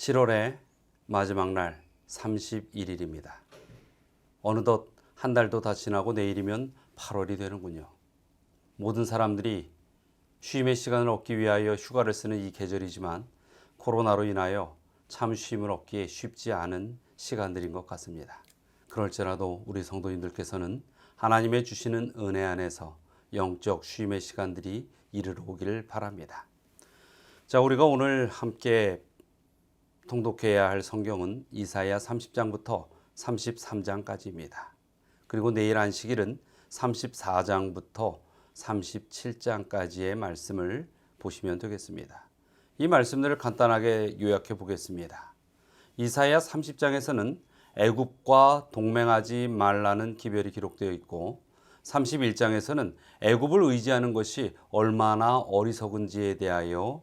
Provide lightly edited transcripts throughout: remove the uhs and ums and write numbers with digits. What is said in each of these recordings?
7월의 마지막 날 31일입니다. 어느덧 한 달도 다 지나고 내일이면 8월이 되는군요. 모든 사람들이 쉼의 시간을 얻기 위하여 휴가를 쓰는 이 계절이지만 코로나로 인하여 참 쉼을 얻기에 쉽지 않은 시간들인 것 같습니다. 그럴지라도 우리 성도님들께서는 하나님의 주시는 은혜 안에서 영적 쉼의 시간들이 이르러 오기를 바랍니다. 자, 우리가 오늘 함께 통독해야 할 성경은 이사야 30장부터 33장까지입니다. 그리고 내일 안식일은 34장부터 37장까지의 말씀을 보시면 되겠습니다. 이 말씀들을 간단하게 요약해 보겠습니다. 이사야 30장에서는 애굽과 동맹하지 말라는 기별이 기록되어 있고 31장에서는 애굽을 의지하는 것이 얼마나 어리석은지에 대하여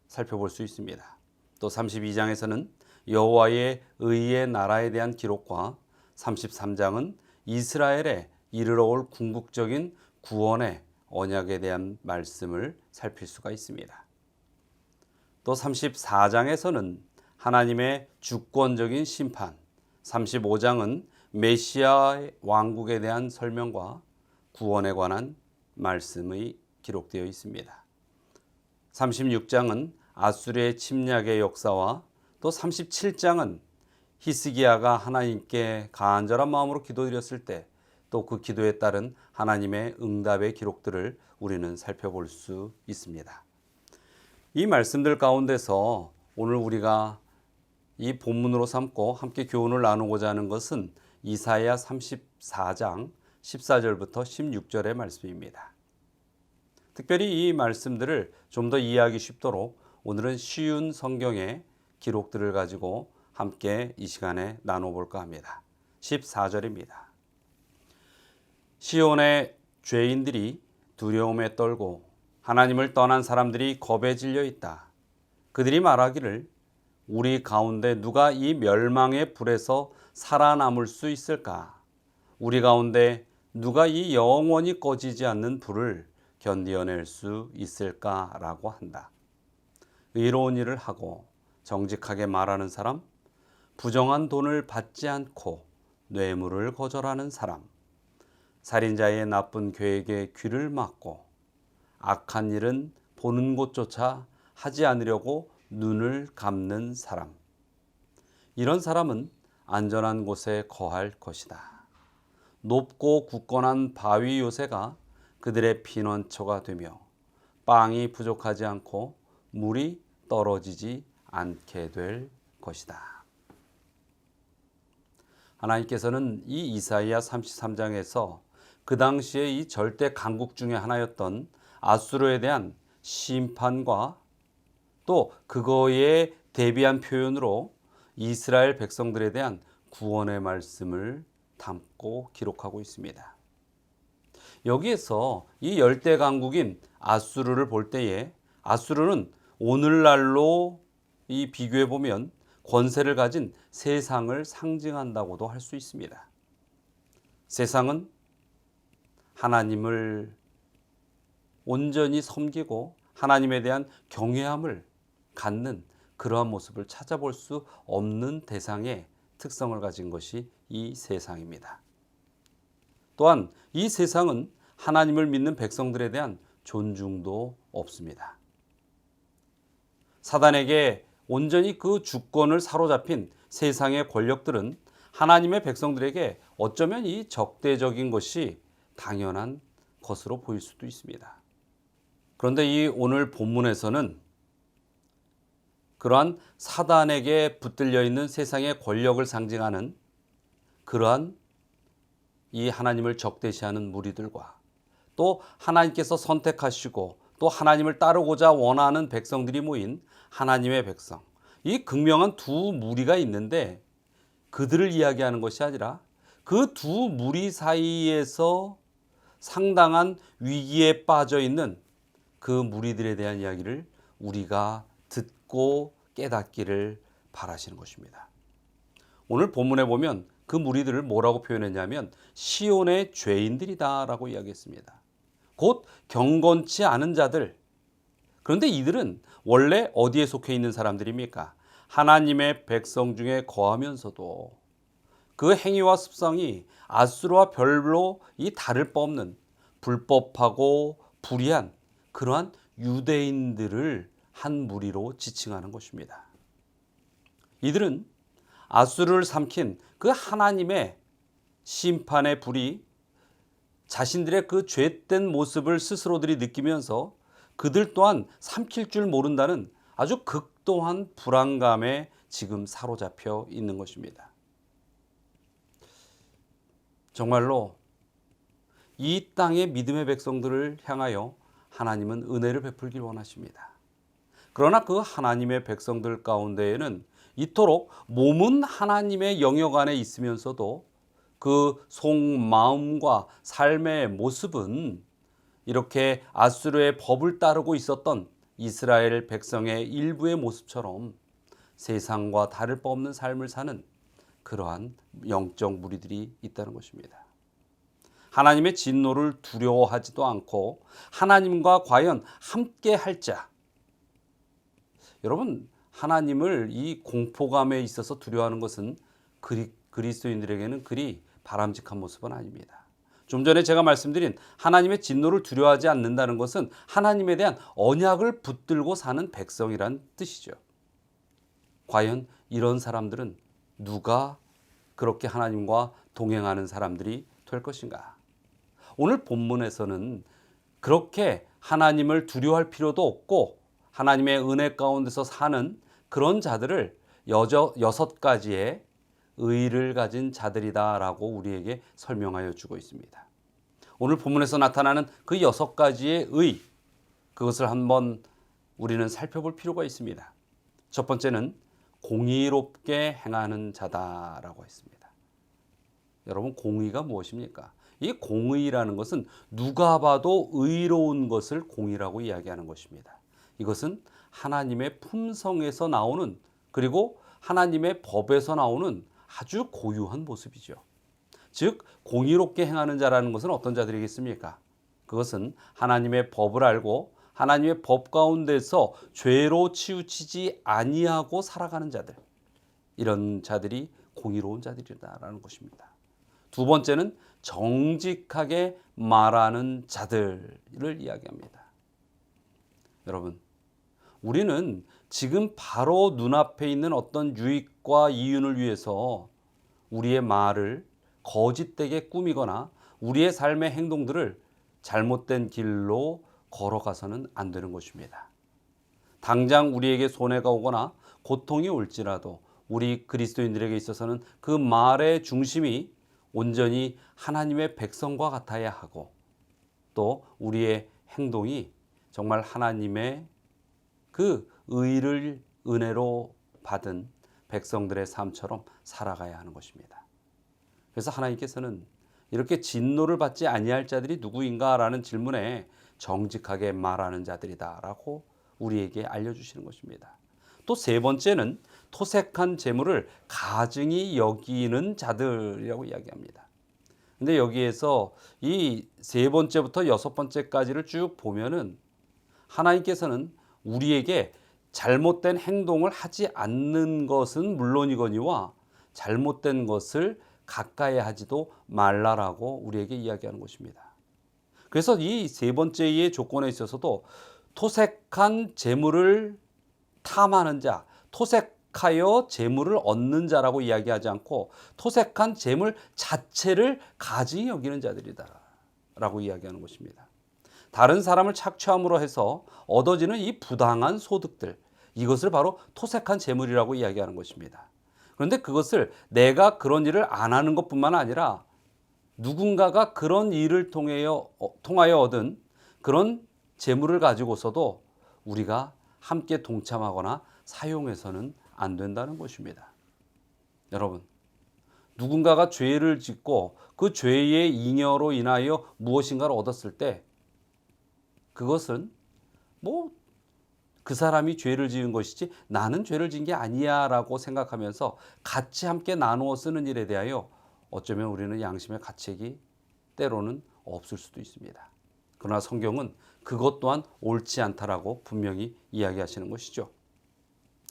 살펴볼 수 있습니다. 또 32장에서는 여호와의 의의 나라에 대한 기록과 33장은 이스라엘에 이르러 올 궁극적인 구원의 언약에 대한 말씀을 살필 수가 있습니다. 또 34장에서는 하나님의 주권적인 심판, 35장은 메시아의 왕국에 대한 설명과 구원에 관한 말씀이 기록되어 있습니다. 36장은 아수르의 침략의 역사와 또 37장은 히스기야가 하나님께 간절한 마음으로 기도드렸을 때 또 그 기도에 따른 하나님의 응답의 기록들을 우리는 살펴볼 수 있습니다. 이 말씀들 가운데서 오늘 우리가 이 본문으로 삼고 함께 교훈을 나누고자 하는 것은 이사야 34장 14절부터 16절의 말씀입니다. 특별히 이 말씀들을 좀 더 이해하기 쉽도록 오늘은 쉬운 성경의 기록들을 가지고 함께 이 시간에 나눠볼까 합니다. 14절입니다. 시온의 죄인들이 두려움에 떨고 하나님을 떠난 사람들이 겁에 질려 있다. 그들이 말하기를 우리 가운데 누가 이 멸망의 불에서 살아남을 수 있을까? 우리 가운데 누가 이 영원히 꺼지지 않는 불을 견디어낼 수 있을까라고 한다. 의로운 일을 하고 정직하게 말하는 사람, 부정한 돈을 받지 않고 뇌물을 거절하는 사람, 살인자의 나쁜 계획에 귀를 막고 악한 일은 보는 곳조차 하지 않으려고 눈을 감는 사람. 이런 사람은 안전한 곳에 거할 것이다. 높고 굳건한 바위 요새가 그들의 피난처가 되며 빵이 부족하지 않고 물이 떨어지지 않게 될 것이다. 하나님께서는 이 이사야 33장에서 그 당시에 이 절대 강국 중에 하나였던 아수르에 대한 심판과 또 그거에 대비한 표현으로 이스라엘 백성들에 대한 구원의 말씀을 담고 기록하고 있습니다. 여기에서 이 열대 강국인 아수르를 볼 때에 아수르는 오늘날로 이 비교해 보면 권세를 가진 세상을 상징한다고도 할 수 있습니다. 세상은 하나님을 온전히 섬기고 하나님에 대한 경외함을 갖는 그러한 모습을 찾아볼 수 없는 대상의 특성을 가진 것이 이 세상입니다. 또한 이 세상은 하나님을 믿는 백성들에 대한 존중도 없습니다. 사단에게 온전히 그 주권을 사로잡힌 세상의 권력들은 하나님의 백성들에게 어쩌면 이 적대적인 것이 당연한 것으로 보일 수도 있습니다. 그런데 이 오늘 본문에서는 그러한 사단에게 붙들려 있는 세상의 권력을 상징하는 그러한 이 하나님을 적대시하는 무리들과 또 하나님께서 선택하시고 또 하나님을 따르고자 원하는 백성들이 모인 하나님의 백성, 이 극명한 두 무리가 있는데 그들을 이야기하는 것이 아니라 그 두 무리 사이에서 상당한 위기에 빠져 있는 그 무리들에 대한 이야기를 우리가 듣고 깨닫기를 바라시는 것입니다. 오늘 본문에 보면 그 무리들을 뭐라고 표현했냐면 시온의 죄인들이다라고 이야기했습니다. 곧 경건치 않은 자들. 그런데 이들은 원래 어디에 속해 있는 사람들입니까? 하나님의 백성 중에 거하면서도 그 행위와 습성이 앗수르와 별로 이 다를 바 없는 불법하고 불의한 그러한 유대인들을 한 무리로 지칭하는 것입니다. 이들은 앗수르를 삼킨 그 하나님의 심판의 불이 자신들의 그 죄된 모습을 스스로들이 느끼면서 그들 또한 삼킬 줄 모른다는 아주 극도한 불안감에 지금 사로잡혀 있는 것입니다. 정말로 이 땅의 믿음의 백성들을 향하여 하나님은 은혜를 베풀길 원하십니다. 그러나 그 하나님의 백성들 가운데에는 이토록 몸은 하나님의 영역 안에 있으면서도 그 속마음과 삶의 모습은 이렇게 앗수르의 법을 따르고 있었던 이스라엘 백성의 일부의 모습처럼 세상과 다를 바 없는 삶을 사는 그러한 영적 무리들이 있다는 것입니다. 하나님의 진노를 두려워하지도 않고 하나님과 과연 함께 할 자. 여러분, 하나님을 이 공포감에 있어서 두려워하는 것은 그리스도인들에게는 그리 바람직한 모습은 아닙니다. 좀 전에 제가 말씀드린 하나님의 진노를 두려워하지 않는다는 것은 하나님에 대한 언약을 붙들고 사는 백성이란 뜻이죠. 과연 이런 사람들은 누가 그렇게 하나님과 동행하는 사람들이 될 것인가? 오늘 본문에서는 그렇게 하나님을 두려워할 필요도 없고 하나님의 은혜 가운데서 사는 그런 자들을 6가지의 의를 가진 자들이다라고 우리에게 설명하여 주고 있습니다. 오늘 본문에서 나타나는 그 6가지의 의, 그것을 한번 우리는 살펴볼 필요가 있습니다. 첫 번째는 공의롭게 행하는 자다라고 했습니다. 여러분, 공의가 무엇입니까? 이 공의라는 것은 누가 봐도 의로운 것을 공의라고 이야기하는 것입니다. 이것은 하나님의 품성에서 나오는, 그리고 하나님의 법에서 나오는 아주 고유한 모습이죠. 즉 공의롭게 행하는 자라는 것은 어떤 자들이겠습니까? 그것은 하나님의 법을 알고 하나님의 법 가운데서 죄로 치우치지 아니하고 살아가는 자들, 이런 자들이 공의로운 자들이다라는 것입니다. 두 번째는 정직하게 말하는 자들을 이야기합니다. 여러분, 우리는 지금 바로 눈앞에 있는 어떤 유익과 이윤을 위해서 우리의 말을 거짓되게 꾸미거나 우리의 삶의 행동들을 잘못된 길로 걸어가서는 안 되는 것입니다. 당장 우리에게 손해가 오거나 고통이 올지라도 우리 그리스도인들에게 있어서는 그 말의 중심이 온전히 하나님의 백성과 같아야 하고, 또 우리의 행동이 정말 하나님의 그 의를 은혜로 받은 백성들의 삶처럼 살아가야 하는 것입니다. 그래서 하나님께서는 이렇게 진노를 받지 아니할 자들이 누구인가라는 질문에 정직하게 말하는 자들이다라고 우리에게 알려주시는 것입니다. 또 세 번째는 토색한 재물을 가증히 여기는 자들이라고 이야기합니다. 근데 여기에서 이 세 번째부터 6번째까지를 쭉 보면은 하나님께서는 우리에게 잘못된 행동을 하지 않는 것은 물론이거니와 잘못된 것을 가까이 하지도 말라라고 우리에게 이야기하는 것입니다. 그래서 이 세 번째의 조건에 있어서도 토색한 재물을 탐하는 자, 토색하여 재물을 얻는 자라고 이야기하지 않고 토색한 재물 자체를 가증히 여기는 자들이다라고 이야기하는 것입니다. 다른 사람을 착취함으로 해서 얻어지는 이 부당한 소득들, 이것을 바로 토색한 재물이라고 이야기하는 것입니다. 그런데 그것을 내가 그런 일을 안 하는 것뿐만 아니라 누군가가 그런 일을 통하여 얻은 그런 재물을 가지고서도 우리가 함께 동참하거나 사용해서는 안 된다는 것입니다. 여러분, 누군가가 죄를 짓고 그 죄의 잉여로 인하여 무엇인가를 얻었을 때 그것은 그 사람이 죄를 지은 것이지 나는 죄를 지은 게 아니야 라고 생각하면서 같이 함께 나누어 쓰는 일에 대하여 어쩌면 우리는 양심의 가책이 때로는 없을 수도 있습니다. 그러나 성경은 그것 또한 옳지 않다라고 분명히 이야기하시는 것이죠.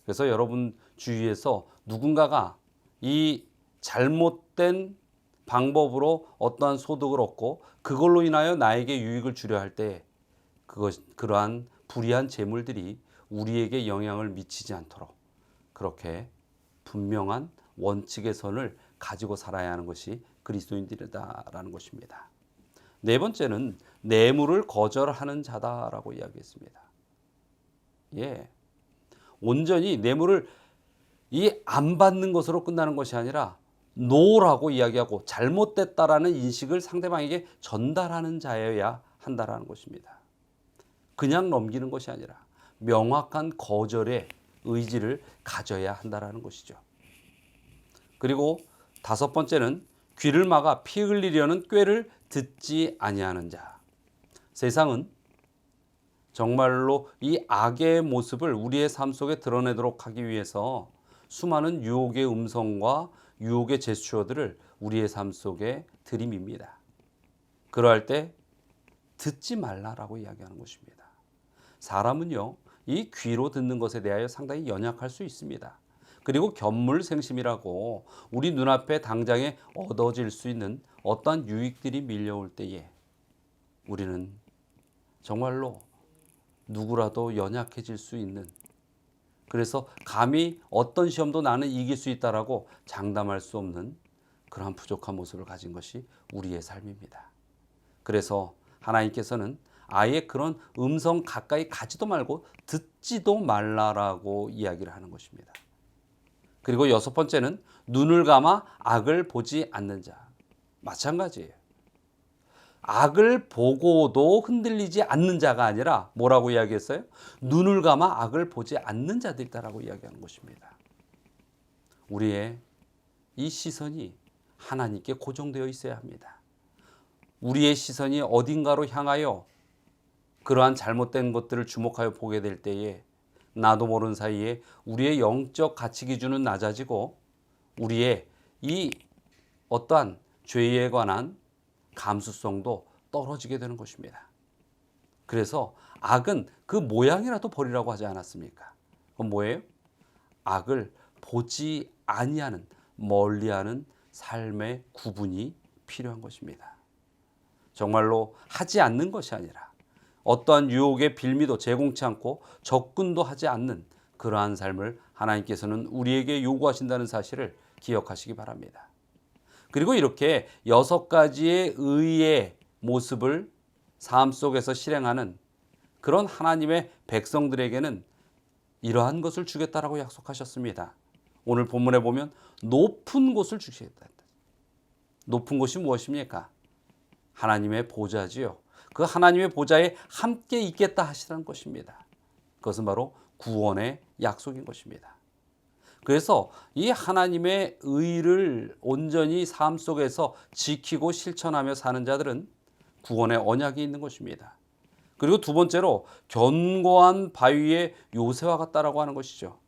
그래서 여러분 주위에서 누군가가 이 잘못된 방법으로 어떠한 소득을 얻고 그걸로 인하여 나에게 유익을 주려 할 때 그러한 불이한 재물들이 우리에게 영향을 미치지 않도록 그렇게 분명한 원칙의 선을 가지고 살아야 하는 것이 그리스도인들이다라는 것입니다. 네 번째는 뇌물을 거절하는 자다라고 이야기했습니다. 예, 온전히 뇌물을 안 받는 것으로 끝나는 것이 아니라 노라고 이야기하고 잘못됐다라는 인식을 상대방에게 전달하는 자여야 한다라는 것입니다. 그냥 넘기는 것이 아니라 명확한 거절의 의지를 가져야 한다라는 것이죠. 그리고 다섯 번째는 귀를 막아 피 흘리려는 꾀를 듣지 아니하는 자. 세상은 정말로 이 악의 모습을 우리의 삶 속에 드러내도록 하기 위해서 수많은 유혹의 음성과 유혹의 제스처들을 우리의 삶 속에 들이밉니다. 그러할 때 듣지 말라라고 이야기하는 것입니다. 사람은요, 이 귀로 듣는 것에 대하여 상당히 연약할 수 있습니다. 그리고 견물생심이라고 우리 눈앞에 당장에 얻어질 수 있는 어떠한 유익들이 밀려올 때에 우리는 정말로 누구라도 연약해질 수 있는, 그래서 감히 어떤 시험도 나는 이길 수 있다라고 장담할 수 없는 그러한 부족한 모습을 가진 것이 우리의 삶입니다. 그래서 하나님께서는 아예 그런 음성 가까이 가지도 말고 듣지도 말라라고 이야기를 하는 것입니다. 그리고 여섯 번째는 눈을 감아 악을 보지 않는 자. 마찬가지예요. 악을 보고도 흔들리지 않는 자가 아니라 뭐라고 이야기했어요? 눈을 감아 악을 보지 않는 자들이다라고 이야기하는 것입니다. 우리의 이 시선이 하나님께 고정되어 있어야 합니다. 우리의 시선이 어딘가로 향하여 그러한 잘못된 것들을 주목하여 보게 될 때에 나도 모르는 사이에 우리의 영적 가치 기준은 낮아지고 우리의 이 어떠한 죄에 관한 감수성도 떨어지게 되는 것입니다. 그래서 악은 그 모양이라도 버리라고 하지 않았습니까? 그건 뭐예요? 악을 보지 아니하는, 멀리하는 삶의 구분이 필요한 것입니다. 정말로 하지 않는 것이 아니라 어떠한 유혹의 빌미도 제공치 않고 접근도 하지 않는 그러한 삶을 하나님께서는 우리에게 요구하신다는 사실을 기억하시기 바랍니다. 그리고 이렇게 여섯 가지의 의의 모습을 삶 속에서 실행하는 그런 하나님의 백성들에게는 이러한 것을 주겠다라고 약속하셨습니다. 오늘 본문에 보면 높은 곳을 주시겠다. 높은 곳이 무엇입니까? 하나님의 보좌지요. 그 하나님의 보좌에 함께 있겠다 하시라는 것입니다. 그것은 바로 구원의 약속인 것입니다. 그래서 이 하나님의 의를 온전히 삶 속에서 지키고 실천하며 사는 자들은 구원의 언약이 있는 것입니다. 그리고 두 번째로 견고한 바위의 요새와 같다라고 하는 것이죠.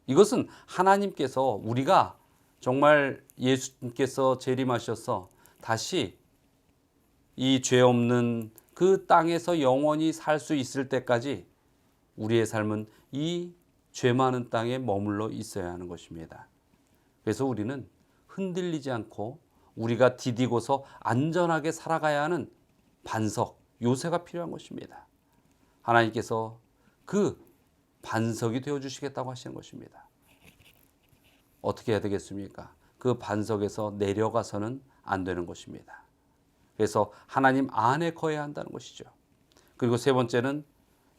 이것은 하나님께서 우리가 정말 예수님께서 재림하셔서 다시 이 죄 없는 그 땅에서 영원히 살 수 있을 때까지 우리의 삶은 이 죄 많은 땅에 머물러 있어야 하는 것입니다. 그래서 우리는 흔들리지 않고 우리가 디디고서 안전하게 살아가야 하는 반석, 요새가 필요한 것입니다. 하나님께서 그 반석이 되어주시겠다고 하시는 것입니다. 어떻게 해야 되겠습니까? 그 반석에서 내려가서는 안 되는 것입니다. 그래서 하나님 안에 거해야 한다는 것이죠. 그리고 세 번째는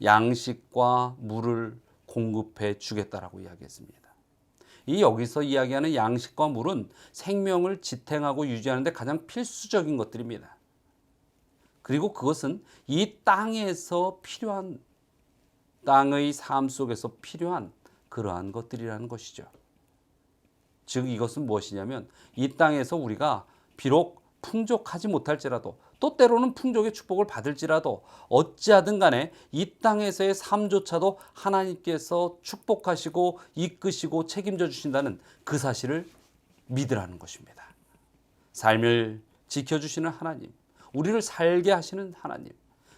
양식과 물을 공급해 주겠다라고 이야기했습니다. 이 여기서 이야기하는 양식과 물은 생명을 지탱하고 유지하는 데 가장 필수적인 것들입니다. 그리고 그것은 이 땅에서 필요한, 땅의 삶 속에서 필요한 그러한 것들이라는 것이죠. 즉 이것은 무엇이냐면 이 땅에서 우리가 비록 풍족하지 못할지라도 또 때로는 풍족의 축복을 받을지라도 어찌하든 간에 이 땅에서의 삶조차도 하나님께서 축복하시고 이끄시고 책임져 주신다는 그 사실을 믿으라는 것입니다. 삶을 지켜주시는 하나님, 우리를 살게 하시는 하나님,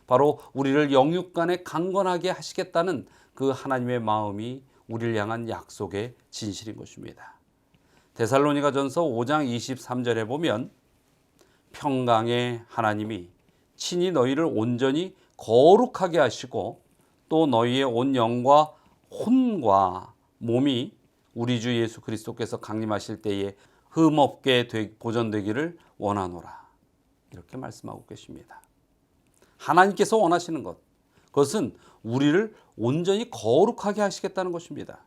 바로 우리를 영육간에 강건하게 하시겠다는 그 하나님의 마음이 우리를 향한 약속의 진실인 것입니다. 데살로니가전서 5장 23절에 보면 평강의 하나님이 친히 너희를 온전히 거룩하게 하시고 또 너희의 온 영과 혼과 몸이 우리 주 예수 그리스도께서 강림하실 때에 흠없게 보존되기를 원하노라. 이렇게 말씀하고 계십니다. 하나님께서 원하시는 것, 그것은 우리를 온전히 거룩하게 하시겠다는 것입니다.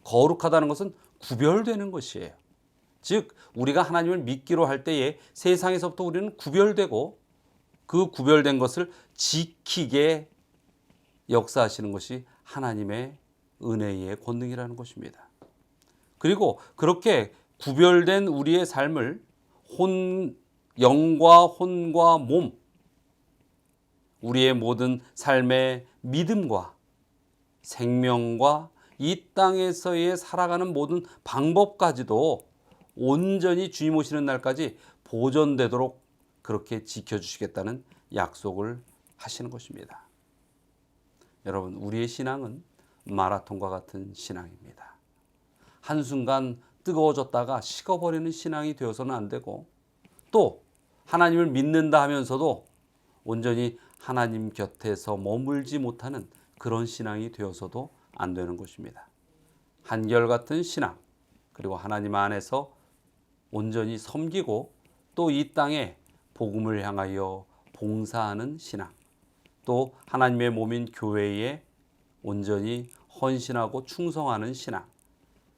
거룩하다는 것은 구별되는 것이에요. 즉 우리가 하나님을 믿기로 할 때에 세상에서부터 우리는 구별되고 그 구별된 것을 지키게 역사하시는 것이 하나님의 은혜의 권능이라는 것입니다. 그리고 그렇게 구별된 우리의 삶을 영과 혼과 몸, 우리의 모든 삶의 믿음과 생명과 이 땅에서의 살아가는 모든 방법까지도 온전히 주님 오시는 날까지 보존되도록 그렇게 지켜주시겠다는 약속을 하시는 것입니다. 여러분, 우리의 신앙은 마라톤과 같은 신앙입니다. 한순간 뜨거워졌다가 식어버리는 신앙이 되어서는 안 되고, 또 하나님을 믿는다 하면서도 온전히 하나님 곁에서 머물지 못하는 그런 신앙이 되어서도 안 되는 것입니다. 한결같은 신앙, 그리고 하나님 안에서 온전히 섬기고 또 이 땅에 복음을 향하여 봉사하는 신앙, 또 하나님의 몸인 교회에 온전히 헌신하고 충성하는 신앙,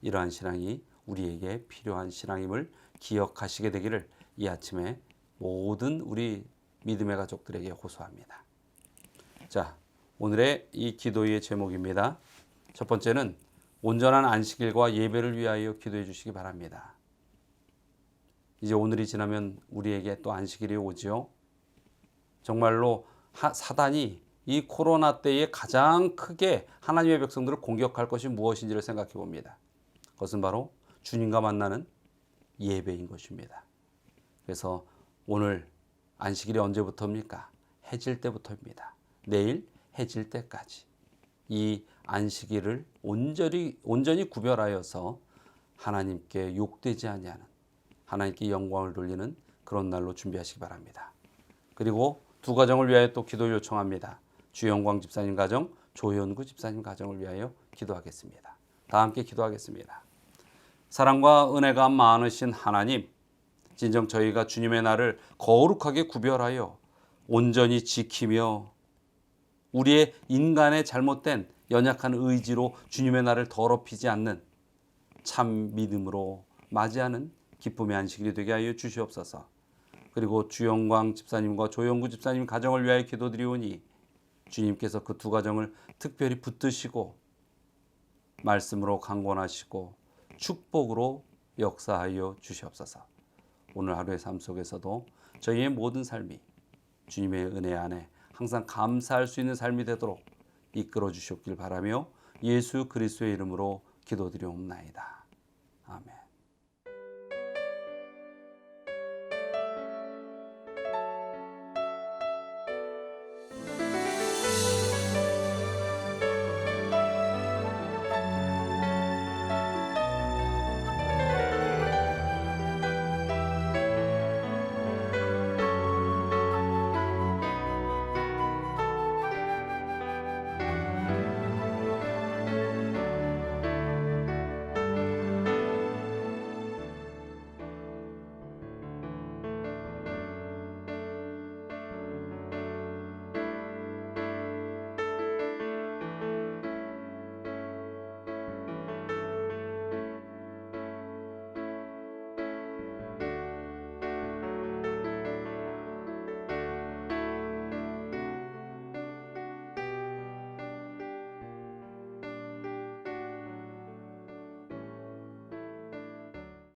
이러한 신앙이 우리에게 필요한 신앙임을 기억하시게 되기를 이 아침에 모든 우리 믿음의 가족들에게 호소합니다. 자, 오늘의 이 기도의 제목입니다. 첫 번째는 온전한 안식일과 예배를 위하여 기도해 주시기 바랍니다. 이제 오늘이 지나면 우리에게 또 안식일이 오지요. 정말로 사단이 이 코로나 때에 가장 크게 하나님의 백성들을 공격할 것이 무엇인지를 생각해 봅니다. 그것은 바로 주님과 만나는 예배인 것입니다. 그래서 오늘 안식일이 언제부터입니까? 해질 때부터입니다. 내일 해질 때까지 이 안식일을 온전히 구별하여서 하나님께 욕되지 아니하는, 하나님께 영광을 돌리는 그런 날로 준비하시기 바랍니다. 그리고 두 가정을 위하여 또 기도 요청합니다. 주영광 집사님 가정, 조현구 집사님 가정을 위하여 기도하겠습니다. 다 함께 기도하겠습니다. 사랑과 은혜가 많으신 하나님, 진정 저희가 주님의 날을 거룩하게 구별하여 온전히 지키며 우리의 인간의 잘못된 연약한 의지로 주님의 날을 더럽히지 않는 참 믿음으로 맞이하는 기쁨의 안식일이 되게 하여 주시옵소서. 그리고 주영광 집사님과 조영구 집사님 가정을 위하여 기도드리오니 주님께서 그 두 가정을 특별히 붙드시고 말씀으로 강권하시고 축복으로 역사하여 주시옵소서. 오늘 하루의 삶 속에서도 저희의 모든 삶이 주님의 은혜 안에 항상 감사할 수 있는 삶이 되도록 이끌어 주시옵길 바라며 예수 그리스도의 이름으로 기도드리옵나이다.